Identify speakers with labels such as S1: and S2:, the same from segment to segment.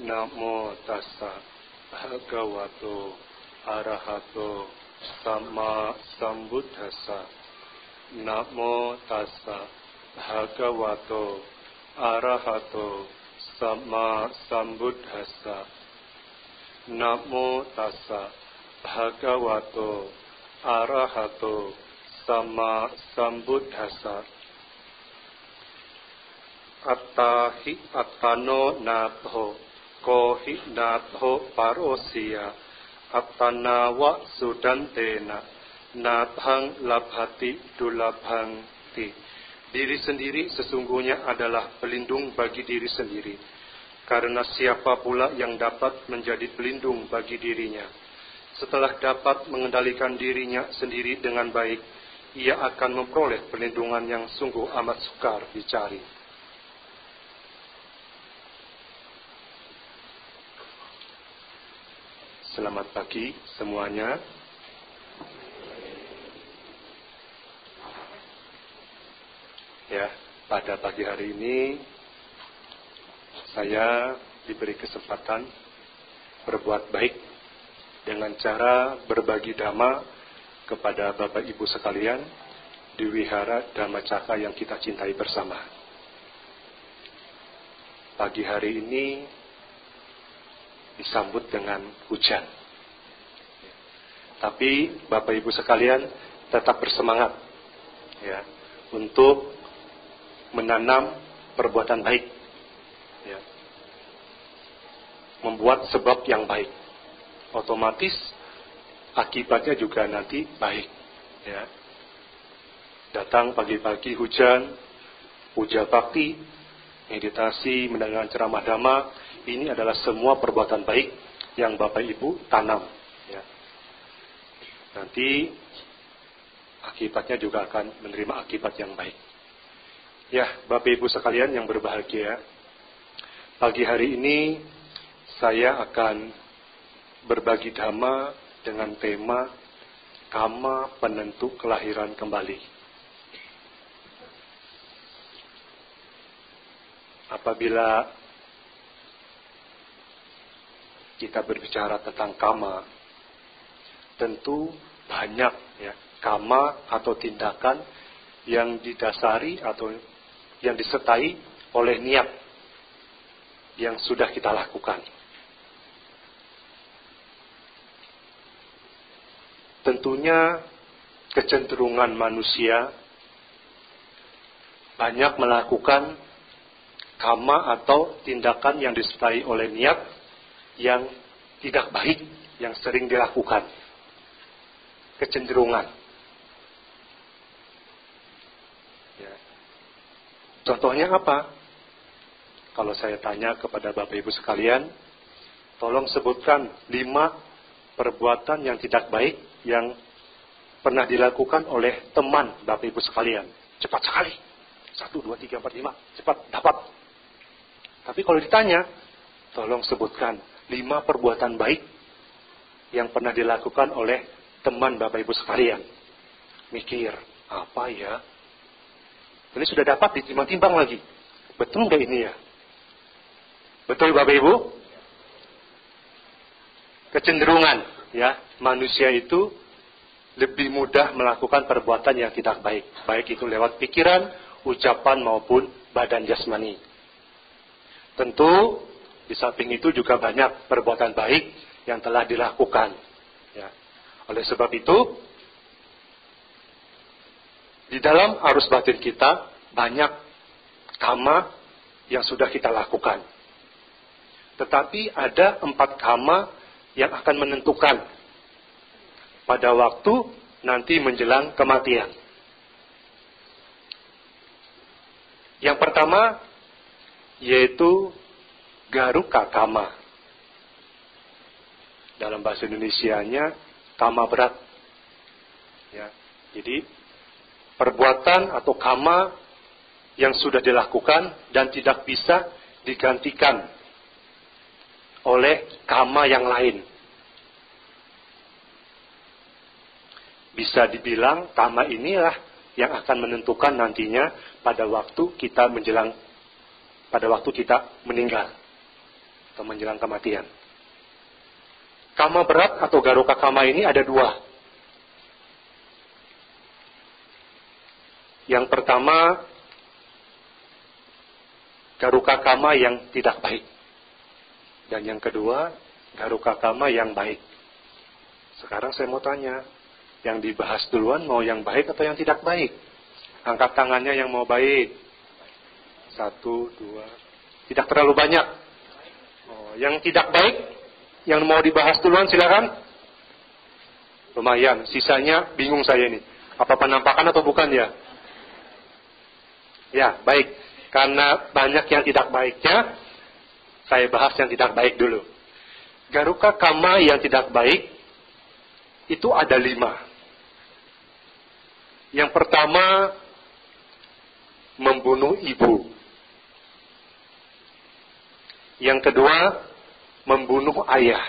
S1: Namo tassa bhagavato arahato sama sambuddhassa. Namo tassa bhagavato arahato sama sambuddhassa. Namo tassa bhagavato arahato sama sambuddhassa. Attahi attano natho kohi natho parosia attanawa sudantena nathang labhati dulabhang ti. Diri sendiri sesungguhnya adalah pelindung bagi diri sendiri, karena siapa pula yang dapat menjadi pelindung bagi dirinya. Setelah dapat mengendalikan dirinya sendiri dengan baik, ia akan memperoleh perlindungan yang sungguh amat sukar dicari. Selamat pagi semuanya. Ya, pada pagi hari ini saya diberi kesempatan berbuat baik dengan cara berbagi dhamma kepada Bapak Ibu sekalian di Wihara Dhammacaka yang kita cintai bersama. Pagi hari ini disambut dengan hujan. Tapi Bapak Ibu sekalian tetap bersemangat ya, untuk menanam perbuatan baik. Ya. Membuat sebab yang baik. Otomatis akibatnya juga nanti baik. Ya. Datang pagi-pagi hujan, puja bakti, meditasi, mendengarkan ceramah dhamma, ini adalah semua perbuatan baik yang Bapak Ibu tanam. Ya. Nanti akibatnya juga akan menerima akibat yang baik. Ya, Bapak Ibu sekalian yang berbahagia, pagi hari ini saya akan berbagi dhamma dengan tema Kama Penentu Kelahiran Kembali. Apabila kita berbicara tentang kama, tentu banyak ya kama atau tindakan yang didasari atau yang disertai oleh niat yang sudah kita lakukan. Tentunya kecenderungan manusia banyak melakukan kama atau tindakan yang disertai oleh niat yang tidak baik, yang sering dilakukan. Kecenderungan. Ya. Contohnya apa? Kalau saya tanya kepada Bapak Ibu sekalian, tolong sebutkan 5 perbuatan yang tidak baik yang pernah dilakukan oleh teman Bapak Ibu sekalian. Cepat sekali. 1, 2, 3, 4, 5. Cepat, dapat. Tapi kalau ditanya, tolong sebutkan 5 perbuatan baik yang pernah dilakukan oleh teman Bapak Ibu sekalian. Mikir, apa ya? Ini sudah dapat ditimbang-timbang lagi. Betul nggak ini ya? Betul Bapak Ibu? Kecenderungan ya, manusia itu lebih mudah melakukan perbuatan yang tidak baik. Baik itu lewat pikiran, ucapan maupun badan jasmani. Tentu di samping itu juga banyak perbuatan baik yang telah dilakukan. Ya. Oleh sebab itu, di dalam arus batin kita banyak kama yang sudah kita lakukan. Tetapi ada 4 kama yang akan menentukan pada waktu nanti menjelang kematian. Yang pertama yaitu Garuka Kama. Dalam bahasa Indonesianya kama berat. Ya, jadi perbuatan atau kama yang sudah dilakukan dan tidak bisa digantikan oleh kama yang lain. Bisa dibilang kama inilah yang akan menentukan nantinya pada waktu kita menjelang, pada waktu kita meninggal. atau menjelang kematian. Kama berat atau garuka kama ini ada dua. Yang pertama, garuka kama yang tidak baik. Dan yang kedua, garuka kama yang baik. Sekarang saya mau tanya, yang dibahas duluan mau yang baik atau yang tidak baik? Angkat tangannya yang mau baik. 1, 2. Tidak terlalu banyak. Yang tidak baik, yang mau dibahas duluan silakan. Lumayan, sisanya bingung saya ini. Apa penampakan atau bukan ya? Ya, baik. Karena banyak yang tidak baiknya, saya bahas yang tidak baik dulu. Garuka kama yang tidak baik, itu ada 5. Yang pertama, membunuh ibu. Yang kedua, membunuh ayah.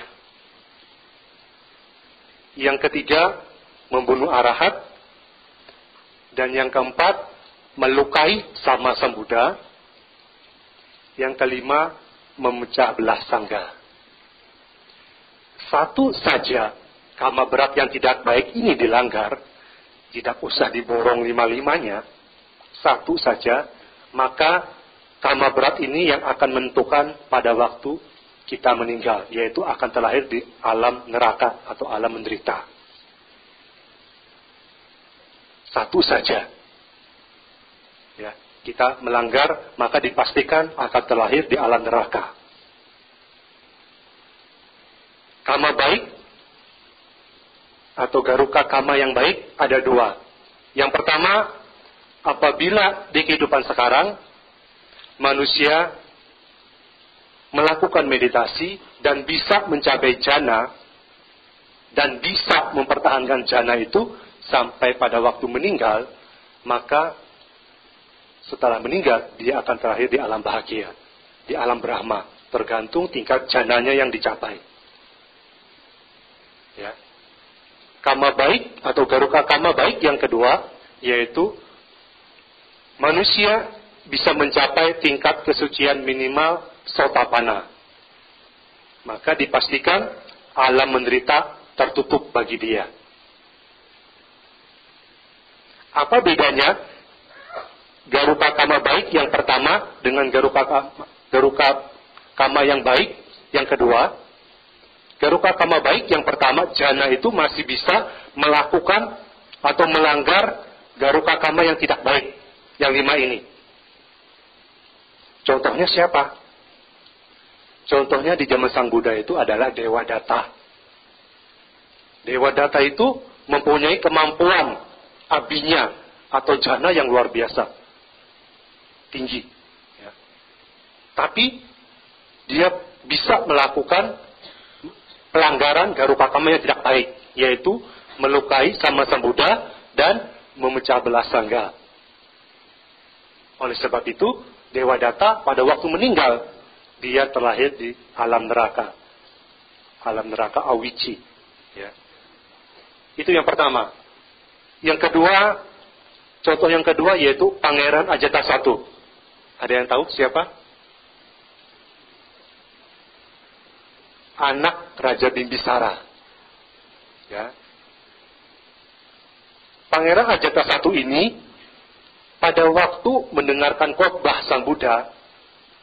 S1: Yang ketiga, membunuh arahat. Dan yang keempat, melukai sama Sambuddha. Yang kelima, memecah belah sangga. Satu saja kama berat yang tidak baik ini dilanggar, tidak usah diborong 5-5-nya, satu saja, maka kama berat ini yang akan menentukan pada waktu kita meninggal, yaitu akan terlahir di alam neraka atau alam menderita. Satu saja. Ya, kita melanggar, maka dipastikan akan terlahir di alam neraka. Kama baik atau garuka kama yang baik ada 2. Yang pertama, apabila di kehidupan sekarang manusia melakukan meditasi dan bisa mencapai jana dan bisa mempertahankan jana itu sampai pada waktu meninggal, maka setelah meninggal dia akan terakhir di alam bahagia, di alam Brahma, tergantung tingkat jananya yang dicapai. Ya. Kama baik atau garuka kama baik yang kedua, yaitu manusia bisa mencapai tingkat kesucian minimal Sotapanna. Maka dipastikan alam menderita tertutup bagi dia. Apa bedanya garuka kama baik yang pertama dengan garuka kama yang baik yang kedua? Garuka kama baik yang pertama, jana itu masih bisa melakukan atau melanggar garuka kama yang tidak baik, yang 5 ini. Contohnya siapa? Contohnya di zaman Sang Buddha itu adalah Dewa Datta. Dewa Datta itu mempunyai kemampuan abinya atau jana yang luar biasa, tinggi. Ya. Tapi dia bisa melakukan pelanggaran garuka kama yang tidak baik, yaitu melukai sama Sang Buddha dan memecah belah sangga. Oleh sebab itu, Dewa Datta pada waktu meninggal, dia terlahir di alam neraka. Alam neraka Awici. Ya. Itu yang pertama. Yang kedua, contoh yang kedua yaitu Pangeran Ajatasattu. Ada yang tahu siapa? Anak Raja Bimbisara. Ya. Pangeran Ajatasattu ini pada waktu mendengarkan khotbah Sang Buddha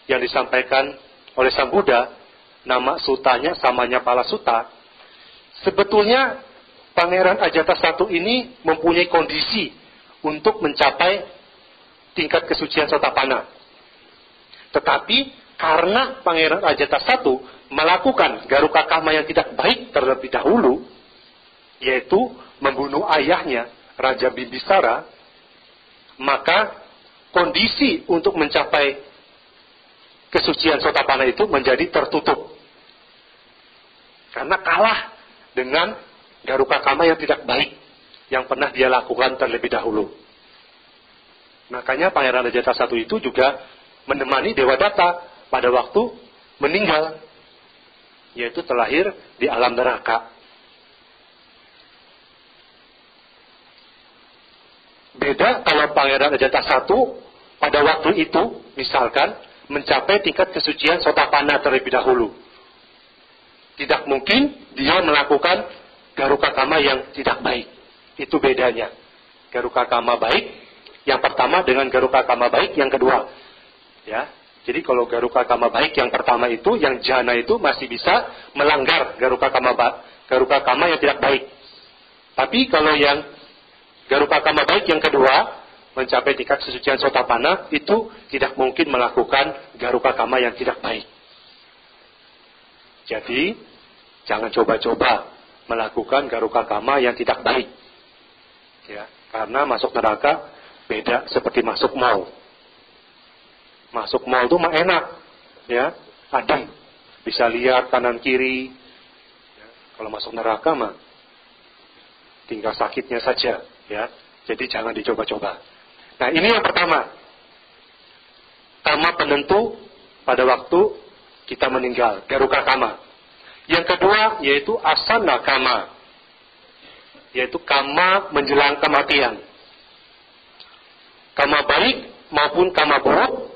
S1: yang disampaikan oleh Sang Buddha, nama sutanya samanya Pala Sutta, sebetulnya Pangeran Ajatasattu ini mempunyai kondisi untuk mencapai tingkat kesucian Sotapanna. Tetapi karena Pangeran Ajatasattu melakukan garuka kama yang tidak baik terlebih dahulu, yaitu membunuh ayahnya Raja Bimbisara, maka kondisi untuk mencapai kesucian Sotapanna itu menjadi tertutup. Karena kalah dengan garuka kama yang tidak baik yang pernah dia lakukan terlebih dahulu. Makanya Pangeran Ajatasattu itu juga menemani Dewa Datta pada waktu meninggal, yaitu terlahir di alam neraka. Beda kalau Pangeran Ajatasattu pada waktu itu misalkan mencapai tingkat kesucian sotapanna terlebih dahulu. Tidak mungkin dia melakukan garuka kama yang tidak baik. Itu bedanya. Garuka kama baik yang pertama dengan garuka kama baik yang kedua. Ya. Jadi kalau garuka kama baik yang pertama itu, yang jana itu masih bisa melanggar garuka kama yang tidak baik. Tapi kalau yang garuka kama baik yang kedua, mencapai tingkat kesucian sotapanna, itu tidak mungkin melakukan garuka kama yang tidak baik. Jadi, jangan coba-coba melakukan garuka kama yang tidak baik. Ya, karena masuk neraka beda seperti masuk mall. Masuk mall itu mah enak, ya, adem, bisa lihat kanan kiri. Ya, kalau masuk neraka mah tinggal sakitnya saja, ya. Jadi jangan dicoba-coba. Nah, ini yang pertama. Kama penentu pada waktu kita meninggal, garuka kama. Yang kedua yaitu asana kama, yaitu kama menjelang kematian. Kama baik maupun kama buruk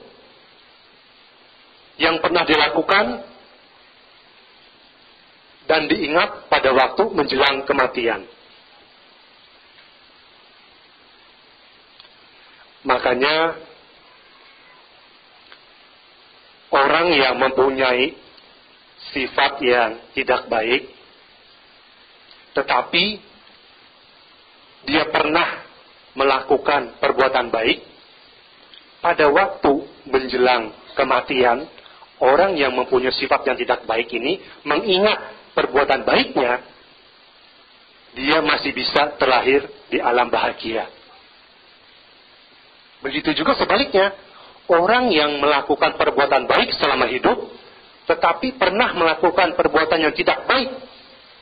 S1: yang pernah dilakukan dan diingat pada waktu menjelang kematian. Makanya orang yang mempunyai sifat yang tidak baik, tetapi dia pernah melakukan perbuatan baik, pada waktu menjelang kematian, orang yang mempunyai sifat yang tidak baik ini mengingat perbuatan baiknya, dia masih bisa terlahir di alam bahagia. Begitu juga sebaliknya, orang yang melakukan perbuatan baik selama hidup, tetapi pernah melakukan perbuatan yang tidak baik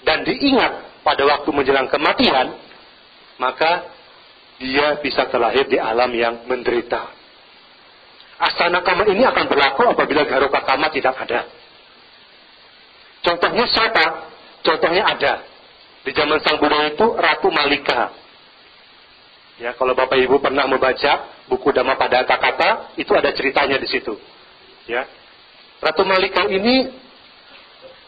S1: dan diingat pada waktu menjelang kematian, maka dia bisa terlahir di alam yang menderita. Asana kama ini akan berlaku apabila garuka kama tidak ada. Contohnya siapa? Contohnya ada. Di zaman Sang Buddha itu Ratu Malika. Ya, kalau Bapak Ibu pernah membaca buku Dhammapada Kata, itu ada ceritanya di situ. Ya. Ratu Malika ini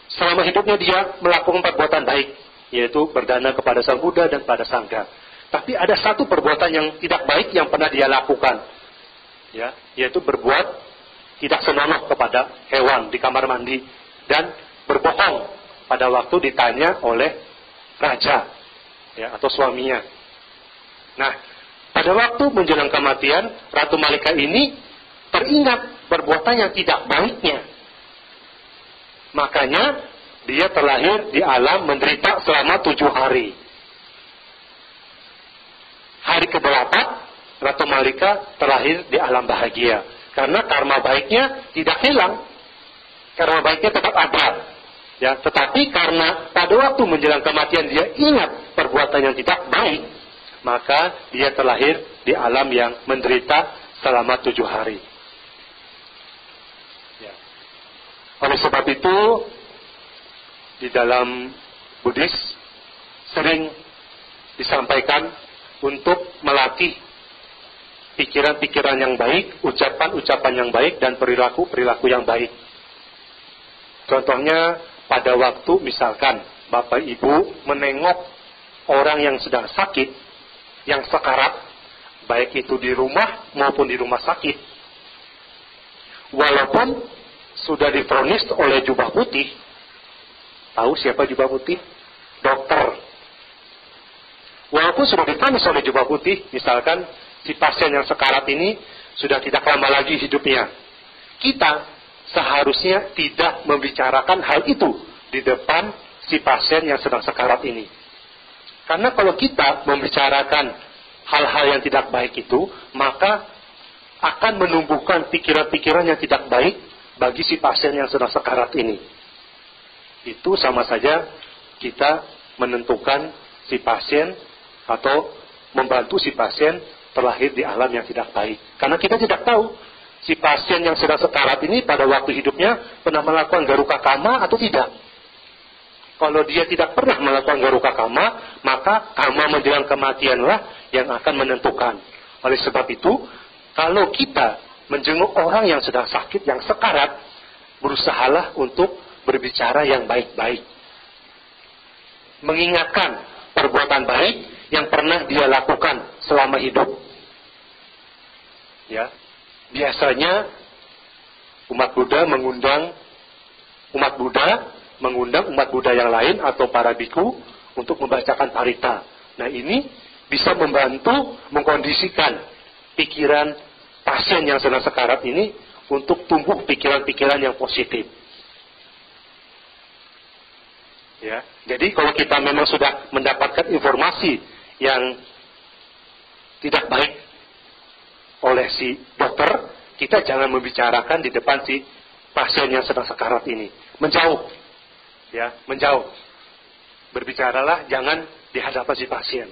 S1: selama hidupnya dia melakukan perbuatan baik, yaitu berdana kepada Sang Buddha dan pada Sangha. Tapi ada satu perbuatan yang tidak baik yang pernah dia lakukan. Ya, yaitu berbuat tidak senonoh kepada hewan di kamar mandi dan berbohong pada waktu ditanya oleh raja, ya, atau suaminya. Nah, pada waktu menjelang kematian, Ratu Malika ini teringat perbuatan yang tidak baiknya. Makanya dia terlahir di alam menderita selama 7 hari. Hari ke-8 Ratu Malika terlahir di alam bahagia. Karena karma baiknya tidak hilang. Karma baiknya tetap ada. Ya, tetapi karena pada waktu menjelang kematian dia ingat perbuatan yang tidak baik, maka dia terlahir di alam yang menderita selama 7 hari. Ya. Oleh sebab itu, di dalam Buddhis sering disampaikan untuk melatih pikiran-pikiran yang baik, ucapan-ucapan yang baik, dan perilaku-perilaku yang baik. Contohnya, pada waktu misalkan Bapak Ibu menengok orang yang sedang sakit, yang sekarat, baik itu di rumah maupun di rumah sakit, walaupun sudah divonis oleh jubah putih. Tahu siapa jubah putih? Dokter. Walaupun sudah divonis oleh jubah putih, misalkan si pasien yang sekarat ini sudah tidak lama lagi hidupnya, kita seharusnya tidak membicarakan hal itu di depan si pasien yang sedang sekarat ini. Karena kalau kita membicarakan hal-hal yang tidak baik itu, maka akan menumbuhkan pikiran-pikiran yang tidak baik bagi si pasien yang sedang sekarat ini. Itu sama saja kita menentukan si pasien atau membantu si pasien terlahir di alam yang tidak baik. Karena kita tidak tahu si pasien yang sedang sekarat ini pada waktu hidupnya pernah melakukan garuka kama atau tidak. Kalau dia tidak pernah melakukan garuka kama, maka kama menjelang kematianlah yang akan menentukan. Oleh sebab itu, kalau kita menjenguk orang yang sedang sakit, yang sekarat, berusahalah untuk berbicara yang baik-baik. Mengingatkan perbuatan baik yang pernah dia lakukan selama hidup. Ya, biasanya umat Buddha mengundang umat Buddha yang lain atau para biku untuk membacakan parita. Nah, ini bisa membantu mengkondisikan pikiran pasien yang sedang sekarat ini untuk tumbuh pikiran-pikiran yang positif. Ya, jadi kalau kita memang sudah mendapatkan informasi yang tidak baik oleh si dokter, kita jangan membicarakan di depan si pasien yang sedang sekarat ini. Menjauh. Ya, menjauh. Berbicaralah jangan di hadapan si pasien.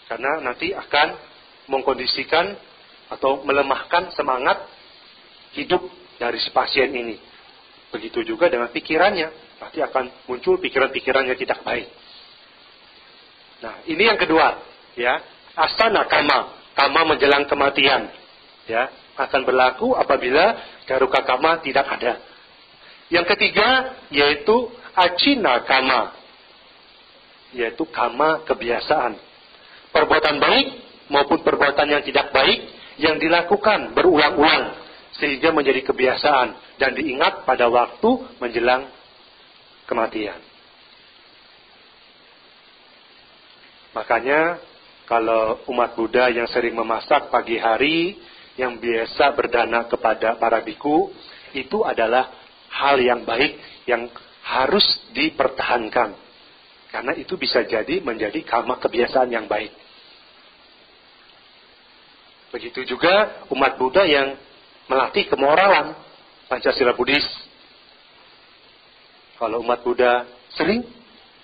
S1: Karena nanti akan mengkondisikan atau melemahkan semangat hidup dari si pasien ini. Begitu juga dengan pikirannya. Pasti akan muncul pikiran-pikiran yang tidak baik. Nah, ini yang kedua, ya. Asana kama, kama menjelang kematian, ya, akan berlaku apabila daruka kama tidak ada. Yang ketiga yaitu acina kama, yaitu kama kebiasaan. Perbuatan baik maupun perbuatan yang tidak baik yang dilakukan berulang-ulang sehingga menjadi kebiasaan dan diingat pada waktu menjelang kematian. Makanya kalau umat Buddha yang sering memasak pagi hari, yang biasa berdana kepada para biku, itu adalah hal yang baik yang harus dipertahankan. Karena itu bisa jadi menjadi kama kebiasaan yang baik. Begitu juga umat Buddha yang melatih kemoralan Pancasila Buddhis. Kalau umat Buddha sering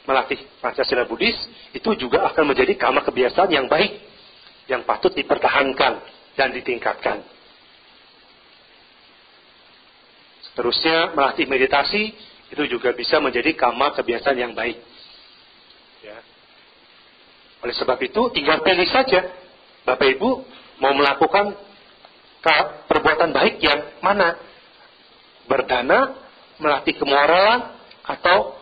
S1: melatih Pancasila Buddhis, itu juga akan menjadi kama kebiasaan yang baik, yang patut dipertahankan dan ditingkatkan. Seterusnya, melatih meditasi, itu juga bisa menjadi kama kebiasaan yang baik. Ya. Oleh sebab itu, tinggal pilih saja, Bapak Ibu mau melakukan perbuatan baik yang mana? Berdana, melatih kemoralan, atau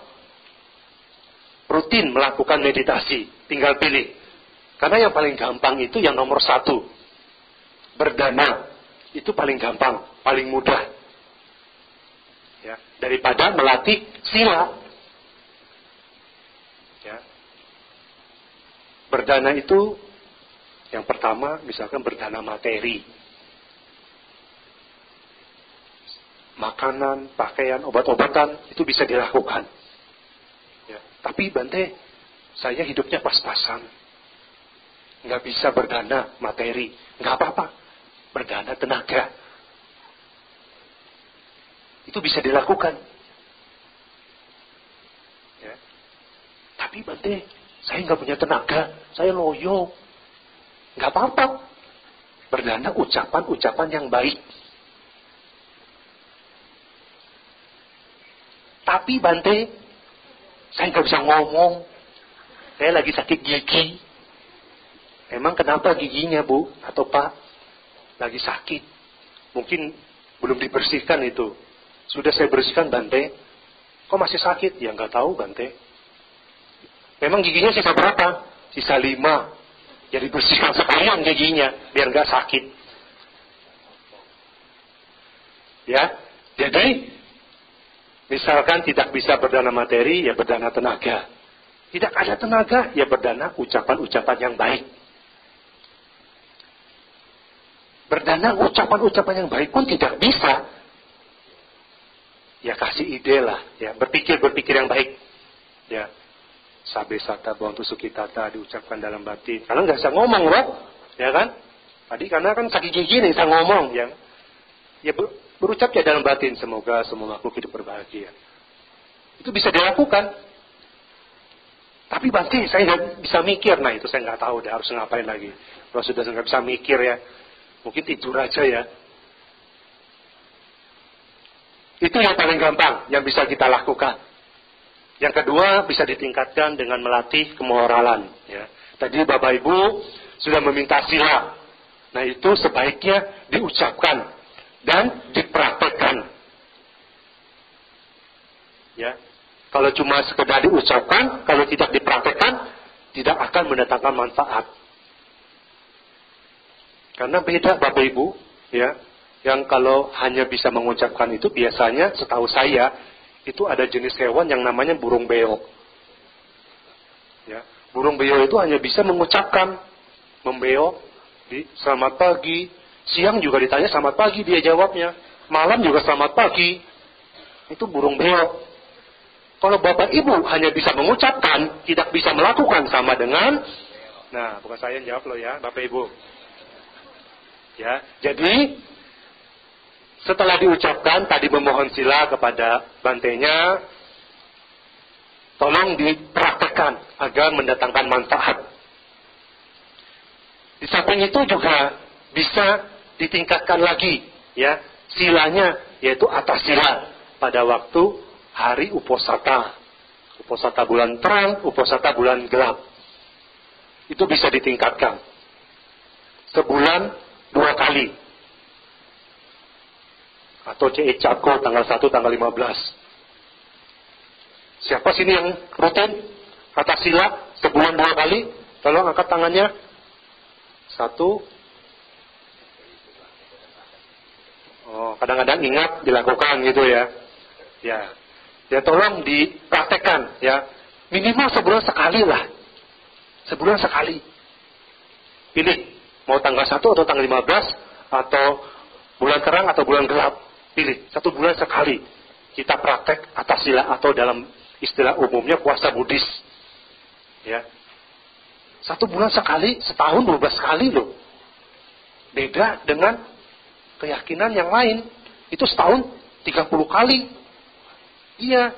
S1: rutin melakukan meditasi. Tinggal pilih. Karena yang paling gampang itu yang nomor 1. Berdana. Itu paling gampang, paling mudah. Ya, daripada melatih sila. Ya. Berdana itu yang pertama misalkan berdana materi. Makanan, pakaian, obat-obatan, itu bisa dilakukan. Ya. Tapi Bante, saya hidupnya pas-pasan. Nggak bisa berdana materi. Nggak apa-apa. Berdana tenaga. Itu bisa dilakukan. Ya. Tapi Bante, saya nggak punya tenaga. Saya loyo. Nggak apa-apa. Berdana ucapan-ucapan yang baik. Tapi Bante, saya nggak bisa ngomong. Saya lagi sakit gigi. Emang kenapa giginya, Bu? Atau Pak? Lagi sakit. Mungkin belum dibersihkan itu. Sudah saya bersihkan, Bante. Kok masih sakit? Ya nggak tahu, Bante. Memang giginya sisa berapa? Sisa 5. Ya dibersihkan sekalian giginya, biar nggak sakit. Ya, jadi misalkan tidak bisa berdana materi, ya berdana tenaga. Tidak ada tenaga, ya berdana ucapan-ucapan yang baik. Berdana ucapan-ucapan yang baik pun tidak bisa. Ya kasih ide lah, ya berpikir yang baik. Ya, sabe sata bawang tusuk tata diucapkan dalam batin. Karena nggak bisa ngomong loh, ya kan? Tadi karena kan sakit gigi nih, bisa ngomong, ya. Ya berucap ya dalam batin, semoga semua makhluk hidup berbahagia. Itu bisa dilakukan. Tapi Bante, saya nggak bisa mikir. Nah itu saya nggak tahu deh harus ngapain lagi. Kalau sudah nggak bisa mikir ya, mungkin tidur aja ya. Itu yang paling gampang yang bisa kita lakukan. Yang kedua bisa ditingkatkan dengan melatih kemoralan. Ya. Tadi Bapak Ibu sudah meminta sila. Nah, itu sebaiknya diucapkan dan dipraktekkan. Ya. Kalau cuma sekedar diucapkan, kalau tidak dipraktekkan, tidak akan mendatangkan manfaat. Karena beda Bapak Ibu, ya. Yang kalau hanya bisa mengucapkan itu biasanya setahu saya itu ada jenis hewan yang namanya burung beo. Ya. Burung beo itu hanya bisa mengucapkan, membeo di selamat pagi, siang juga ditanya selamat pagi dia jawabnya, malam juga selamat pagi. Itu burung beo. Kalau Bapak Ibu hanya bisa mengucapkan, tidak bisa melakukan sama dengan, nah bukan saya yang jawab loh ya, Bapak Ibu. Ya, jadi setelah diucapkan tadi memohon sila kepada bantenya, tolong dipraktekkan agar mendatangkan manfaat. Di samping itu juga bisa ditingkatkan lagi, ya, silanya yaitu atas sila pada waktu hari uposata. Uposata bulan terang, uposata bulan gelap. Itu bisa ditingkatkan. Sebulan 2 kali. Atau C.E. Cako tanggal 1, tanggal 15. Siapa sini yang rutin atas sila sebulan 2 kali? Tolong angkat tangannya. 1. Oh, kadang-kadang ingat dilakukan gitu ya. Ya. Ya tolong dipraktekkan ya. Minimal sebulan sekali lah. Sebulan sekali. Pilih. Mau tanggal 1 atau tanggal 15. Atau bulan terang atau bulan gelap. Pilih. 1 bulan sekali. Kita praktek atas sila atau dalam istilah umumnya puasa Buddhis. Ya. 1 bulan sekali, setahun 12 kali loh. Beda dengan keyakinan yang lain. Itu setahun 30 kali. Iya,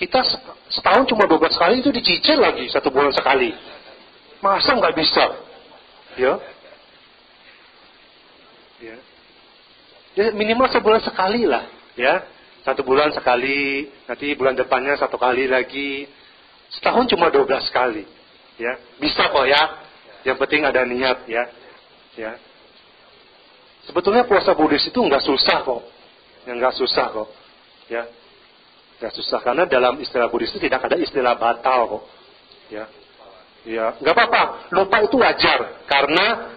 S1: kita setahun cuma 12 kali itu dicicil lagi 1 bulan sekali. Masa nggak bisa? Ya, ya. Ya minimal sebulan sekali lah, ya. 1 bulan sekali, nanti bulan depannya 1 kali lagi. Setahun cuma 12 kali, ya. Bisa kok ya. Yang penting ada niat, ya. Ya. Sebetulnya puasa Buddhis itu nggak susah kok, nggak susah kok, ya. Gak susah, karena dalam istilah Buddhis itu tidak ada istilah batal kok. Ya. Ya, nggak apa-apa. Lupa itu wajar karena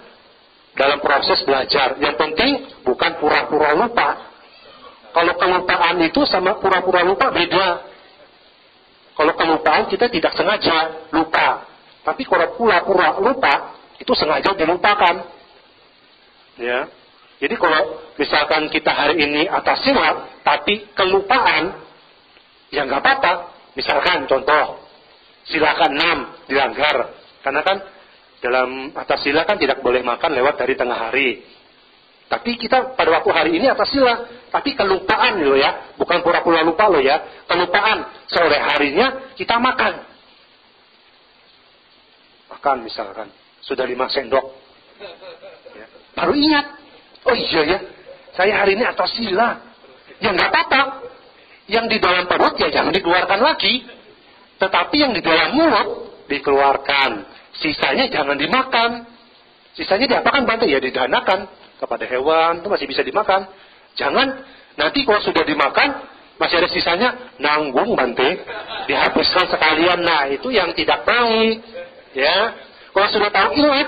S1: dalam proses belajar. Yang penting bukan pura-pura lupa. Kalau kelupaan itu sama pura-pura lupa beda. Kalau kelupaan kita tidak sengaja lupa. Tapi kalau pura-pura lupa itu sengaja dilupakan. Ya. Jadi kalau misalkan kita hari ini atas sila tapi kelupaan, ya nggak apa-apa. Misalkan contoh, sila ke-6 dilanggar. Karena kan dalam atas sila kan tidak boleh makan lewat dari tengah hari. Tapi kita pada waktu hari ini atas sila. Tapi kelupaan loh ya. Bukan pura-pura lupa loh ya. Kelupaan. Sore harinya kita makan. Makan misalkan. Sudah 5 sendok. Ya. Baru ingat. Oh iya ya. Saya hari ini atas sila. Ya nggak apa-apa. Yang di dalam perut ya jangan dikeluarkan lagi. Tetapi yang di dalam mulut dikeluarkan. Sisanya jangan dimakan. Sisanya diapakan Bante? Ya didanakan kepada hewan. Itu masih bisa dimakan. Jangan nanti kalau sudah dimakan masih ada sisanya, nanggung Bante. Dihabiskan sekalian. Nah itu yang tidak baik. Ya. Kalau sudah tahu ingat,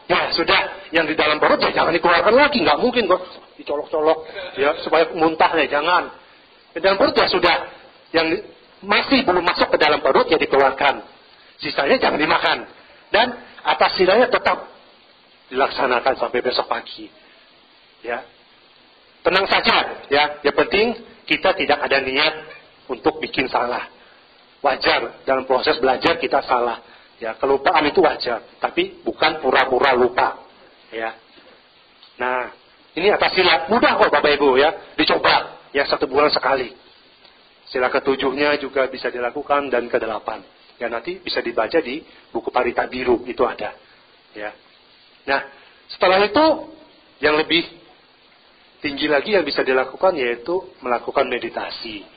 S1: ya sudah. Yang di dalam perut ya jangan dikeluarkan lagi. Nggak mungkin kok dicolok-colok. Ya supaya muntahnya jangan. Ke dalam perut ya sudah, yang masih belum masuk ke dalam perut ya dikeluarkan. Sisanya jangan dimakan. Dan atas silanya tetap dilaksanakan sampai besok pagi. Ya, tenang saja. Ya, yang penting kita tidak ada niat untuk bikin salah. Wajar dalam proses belajar kita salah. Ya, kelupaan itu wajar, tapi bukan pura-pura lupa. Ya. Nah, ini atas sila mudah kok Bapak Ibu ya, dicoba. Ya 1 bulan sekali. Sila ke-7-nya juga bisa dilakukan dan ke-8. Ya nanti bisa dibaca di buku Parita Biru itu ada. Ya. Nah setelah itu yang lebih tinggi lagi yang bisa dilakukan yaitu melakukan meditasi.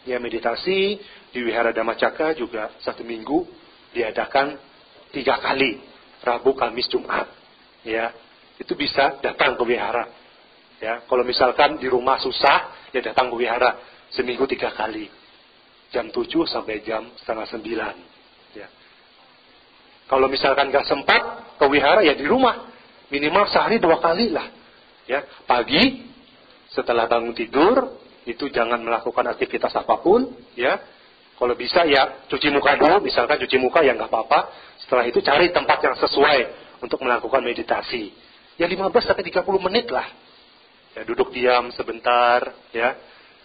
S1: Ya meditasi di Wihara Dhammacakka juga 1 minggu diadakan 3 kali. Rabu, Kamis, Jumat. ya, itu bisa datang ke wihara. Ya, kalau misalkan di rumah susah, ya datang ke wihara seminggu 3 kali. Jam 7 sampai jam setengah 9. Ya. Kalau misalkan nggak sempat ke wihara, ya di rumah. Minimal sehari 2 kali lah. Ya, pagi, setelah bangun tidur, itu jangan melakukan aktivitas apapun. Ya, kalau bisa ya cuci muka dulu, misalkan cuci muka ya nggak apa-apa. Setelah itu cari tempat yang sesuai untuk melakukan meditasi. Ya 15-30 menit lah. Ya, duduk diam sebentar. Ya,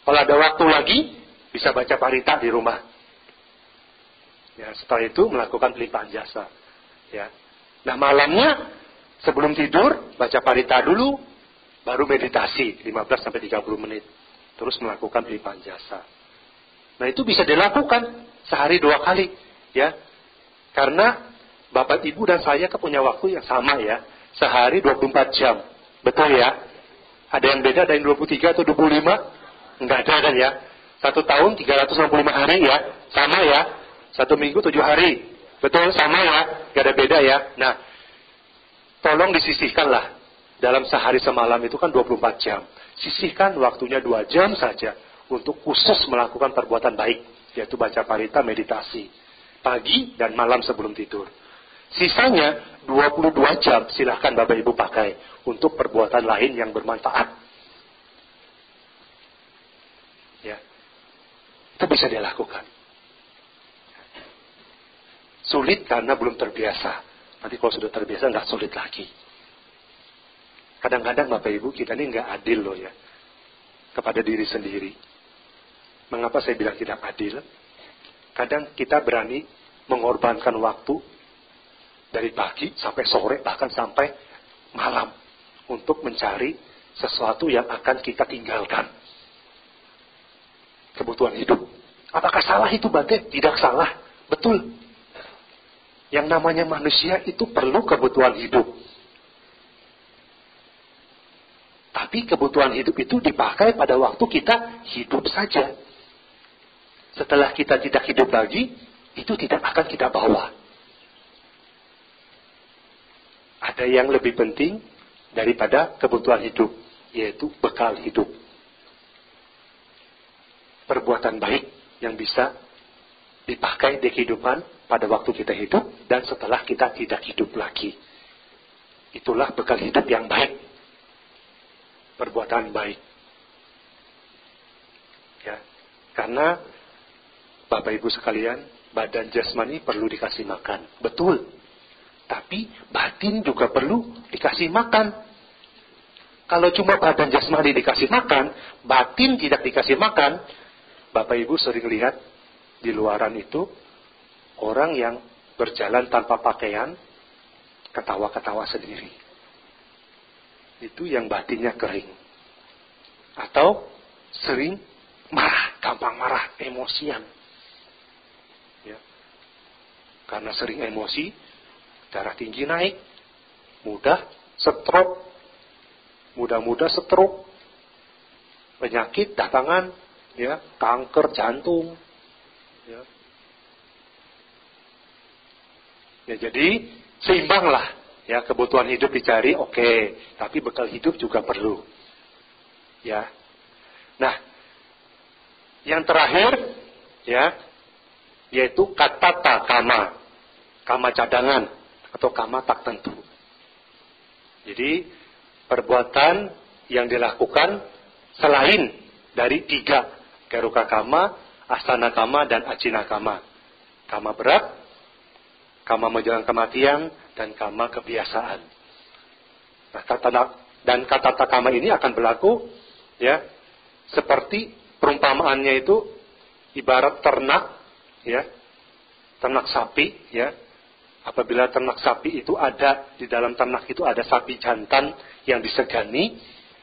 S1: kalau ada waktu lagi, bisa baca parita di rumah. Ya, setelah itu melakukan pelimpahan jasa. Ya. Nah, malamnya sebelum tidur baca parita dulu, baru meditasi 15-30 menit. Terus melakukan pelimpahan jasa. Nah, itu bisa dilakukan sehari 2 kali, ya. Karena Bapak Ibu dan saya punya waktu yang sama ya. Sehari 24 jam. Betul ya? Ada yang beda, ada yang 23 atau 25? Enggak ada kan ya? 1 tahun 365 hari ya. Sama ya. 1 minggu 7 hari. Betul, sama ya. Gak ada beda ya. Nah, tolong disisihkanlah. Dalam sehari semalam itu kan 24 jam. Sisihkan waktunya 2 jam saja. Untuk khusus melakukan perbuatan baik. Yaitu baca parita, meditasi. Pagi dan malam sebelum tidur. Sisanya 22 jam silahkan Bapak Ibu pakai untuk perbuatan lain yang bermanfaat. Ya. Itu bisa dilakukan. Sulit karena belum terbiasa. Nanti kalau sudah terbiasa nggak sulit lagi. Kadang-kadang Bapak Ibu kita ini nggak adil loh ya. Kepada diri sendiri. Mengapa saya bilang tidak adil? Kadang kita berani mengorbankan waktu dari pagi sampai sore, bahkan sampai malam. Untuk mencari sesuatu yang akan kita tinggalkan. Kebutuhan hidup. Apakah salah itu Bante? Tidak salah. Betul. Yang namanya manusia itu perlu kebutuhan hidup. Tapi kebutuhan hidup itu dipakai pada waktu kita hidup saja. Setelah kita tidak hidup lagi, itu tidak akan kita bawa. Ada yang lebih penting daripada kebutuhan hidup, yaitu bekal hidup. Perbuatan baik yang bisa dipakai di kehidupan pada waktu kita hidup dan setelah kita tidak hidup lagi. Itulah bekal hidup yang baik. Perbuatan baik. Ya, karena Bapak Ibu sekalian, badan jasmani perlu dikasih makan. Betul. Tapi batin juga perlu dikasih makan. Kalau cuma badan jasmani dikasih makan, batin tidak dikasih makan, Bapak Ibu sering lihat di luaran itu, orang yang berjalan tanpa pakaian, ketawa-ketawa sendiri. Itu yang batinnya kering. Atau sering marah, gampang marah, emosian. Ya. Karena sering emosi, darah tinggi naik, mudah stroke, mudah-mudah stroke, penyakit datangan, ya, kanker jantung, ya. Ya, jadi seimbanglah, ya, kebutuhan hidup dicari, oke, tapi bekal hidup juga perlu, ya. Nah, yang terakhir, ya, yaitu katata kama, kama cadangan. Atau kama tak tentu. Jadi perbuatan yang dilakukan selain dari 3 geruka kama, asana kama, dan acina kama. Kama berat, kama menjelang kematian, dan kama kebiasaan. Nah, kata kama ini akan berlaku ya seperti perumpamaannya itu ibarat ternak, ya, ternak sapi, ya. Apabila ternak sapi itu ada, di dalam ternak itu ada sapi jantan yang disegani,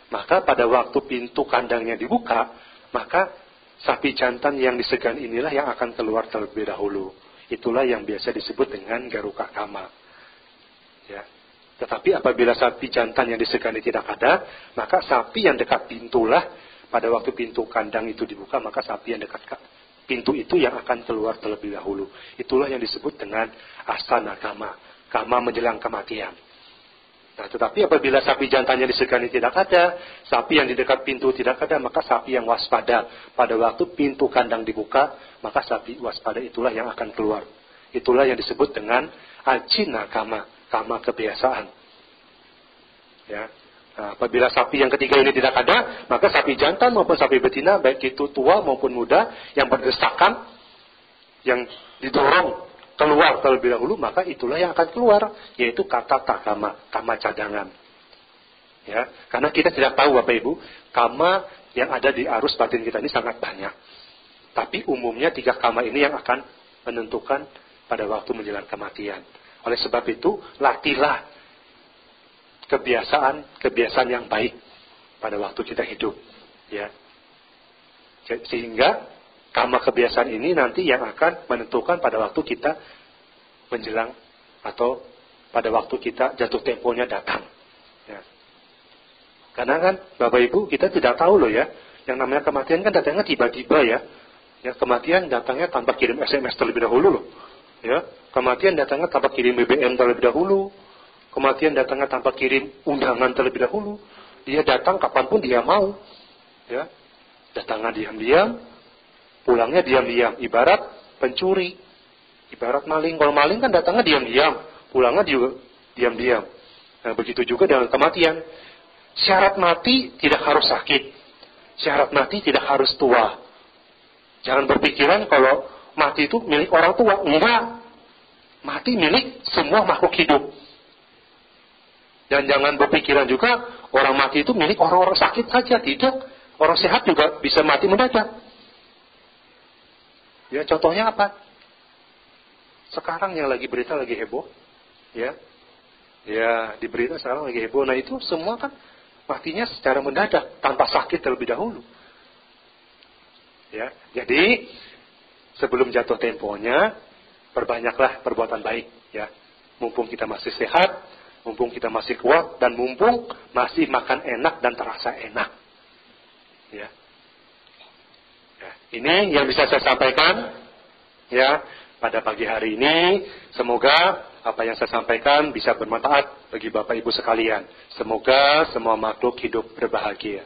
S1: maka pada waktu pintu kandangnya dibuka, maka sapi jantan yang disegani inilah yang akan keluar terlebih dahulu. Itulah yang biasa disebut dengan garuka kama. Ya. Tetapi apabila sapi jantan yang disegani tidak ada, maka sapi yang dekat pintulah, pada waktu pintu kandang itu dibuka, maka sapi yang dekat pintu itu yang akan keluar terlebih dahulu. Itulah yang disebut dengan asana kama. Kama menjelang kematian. Nah, tetapi apabila sapi jantannya disegani tidak ada, sapi yang di dekat pintu tidak ada, maka sapi yang waspada. Pada waktu pintu kandang dibuka, maka sapi waspada itulah yang akan keluar. Itulah yang disebut dengan ajina kama, kama kebiasaan. Ya. Nah, apabila sapi yang ketiga ini tidak ada, maka sapi jantan maupun sapi betina, baik itu tua maupun muda, yang berdesakan, yang didorong keluar terlebih dahulu, maka itulah yang akan keluar, yaitu kata takama, kama cadangan. Ya, karena kita tidak tahu Bapak Ibu, kama yang ada di arus batin kita ini sangat banyak. Tapi umumnya 3 kama ini yang akan menentukan pada waktu menjelang kematian. Oleh sebab itu, latihlah kebiasaan yang baik pada waktu kita hidup. Ya, sehingga kama kebiasaan ini nanti yang akan menentukan pada waktu kita menjelang atau pada waktu kita jatuh temponya datang. Ya. Karena kan Bapak Ibu kita tidak tahu loh ya, yang namanya kematian kan datangnya tiba-tiba ya. Ya, kematian datangnya tanpa kirim SMS terlebih dahulu loh. Ya, kematian datangnya tanpa kirim BBM terlebih dahulu. Kematian datangnya tanpa kirim undangan terlebih dahulu. Dia datang kapanpun dia mau. Ya, datangnya diam-diam. Pulangnya diam-diam, ibarat pencuri, ibarat maling. Kalau maling kan datangnya diam-diam, pulangnya juga diam-diam. Nah, begitu juga dengan kematian. Syarat mati tidak harus sakit, syarat mati tidak harus tua. Jangan berpikiran kalau mati itu milik orang tua. Enggak, mati milik semua makhluk hidup. Dan jangan berpikiran juga orang mati itu milik orang-orang sakit saja. Tidak, orang sehat juga bisa mati mendadak. Ya, contohnya apa? Sekarang yang lagi berita lagi heboh, ya, di berita sekarang lagi heboh. Nah itu semua kan matinya secara mendadak, tanpa sakit terlebih dahulu. Ya, jadi sebelum jatuh temponya, perbanyaklah perbuatan baik, ya. Mumpung kita masih sehat, mumpung kita masih kuat, dan mumpung masih makan enak dan terasa enak, ya. Ini yang bisa saya sampaikan ya pada pagi hari ini. Semoga apa yang saya sampaikan bisa bermanfaat bagi Bapak Ibu sekalian. Semoga semua makhluk hidup berbahagia.